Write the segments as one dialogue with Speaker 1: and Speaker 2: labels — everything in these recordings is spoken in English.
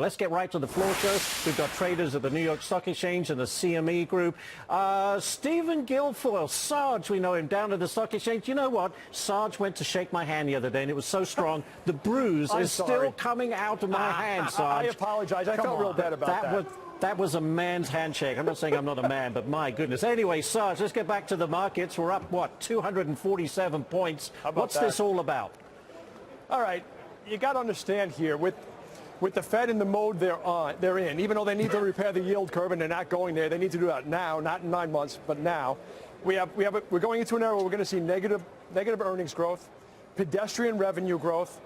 Speaker 1: Let's get right to the floor show. We've got traders at the New York Stock Exchange and the CME Group. Stephen Guilfoyle, Sarge, we know him down at the Stock Exchange. You know what? Sarge went to shake my hand the other day, and it was so strong. The bruise is still coming out of my hand, Sarge.
Speaker 2: I apologize. I felt real bad about that.
Speaker 1: That was a man's handshake. I'm not saying I'm not a man, but my goodness. Anyway, Sarge, let's get back to the markets. We're up, what, 247 points. What's this all about?
Speaker 2: All right. You got to understand here, with the Fed in the mode they're in, even though they need to repair the yield curve and they're not going there, they need to do that now, not in 9 months, but now. We're going into an era where we're going to see negative earnings growth, pedestrian revenue growth,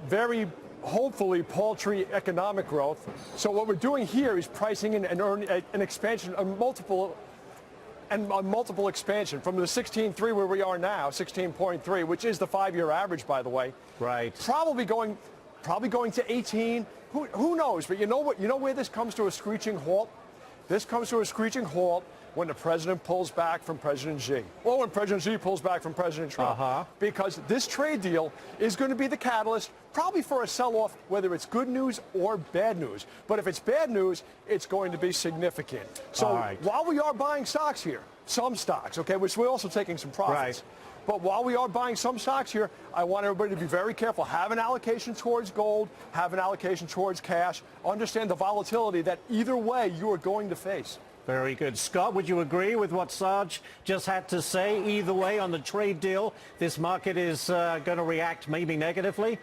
Speaker 2: very hopefully paltry economic growth. So what we're doing here is pricing in an expansion, a multiple expansion from the 16.3 where we are now, 16.3, which is the 5-year average, by the way.
Speaker 1: Right.
Speaker 2: Probably going to 18. Who knows? But you know what? You know where this comes to a screeching halt? This comes to a screeching halt when the president pulls back from President Xi, or when President Xi pulls back from President Trump. Because this trade deal is going to be the catalyst, probably for a sell-off, whether it's good news or bad news. But if it's bad news, it's going to be significant. So while we are buying stocks here, some stocks, okay, which we're also taking some profits. Right. But while we are buying some stocks here, I want everybody to be very careful. Have an allocation towards gold, have an allocation towards cash. Understand the volatility that either way you are going to face.
Speaker 1: Very good. Scott, would you agree with what Sarge just had to say? Either way on the trade deal, this market is going to react maybe negatively?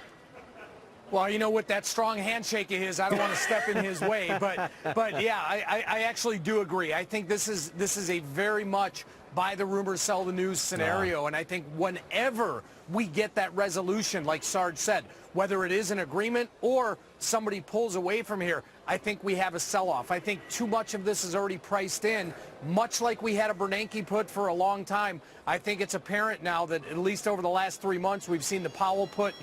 Speaker 3: Well, you know, with that strong handshake of his, I don't want to step in his way, but yeah, I actually do agree. I think this is a very much buy the rumor, sell the news scenario, and I think whenever we get that resolution, like Sarge said, whether it is an agreement or somebody pulls away from here, I think we have a sell-off. I think too much of this is already priced in, much like we had a Bernanke put for a long time. I think it's apparent now that at least over the last 3 months, we've seen the Powell put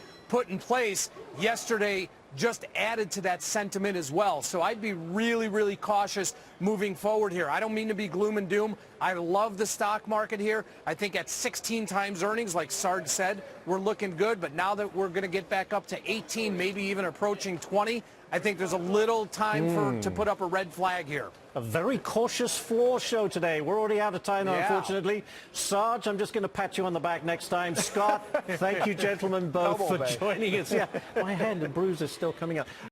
Speaker 3: in place. Yesterday just added to that sentiment as well. So I'd be really, really cautious moving forward here. I don't mean to be gloom and doom. I love the stock market here. I think at 16 times earnings, like Sarge said, we're looking good. But now that we're going to get back up to 18, maybe even approaching 20, I think there's a little time to put up a red flag here.
Speaker 1: A very cautious floor show today. We're already out of time, unfortunately. Sarge, I'm just going to pat you on the back next time. Scott, thank you, gentlemen, both, for joining us. Yeah, my hand and bruise is still coming up.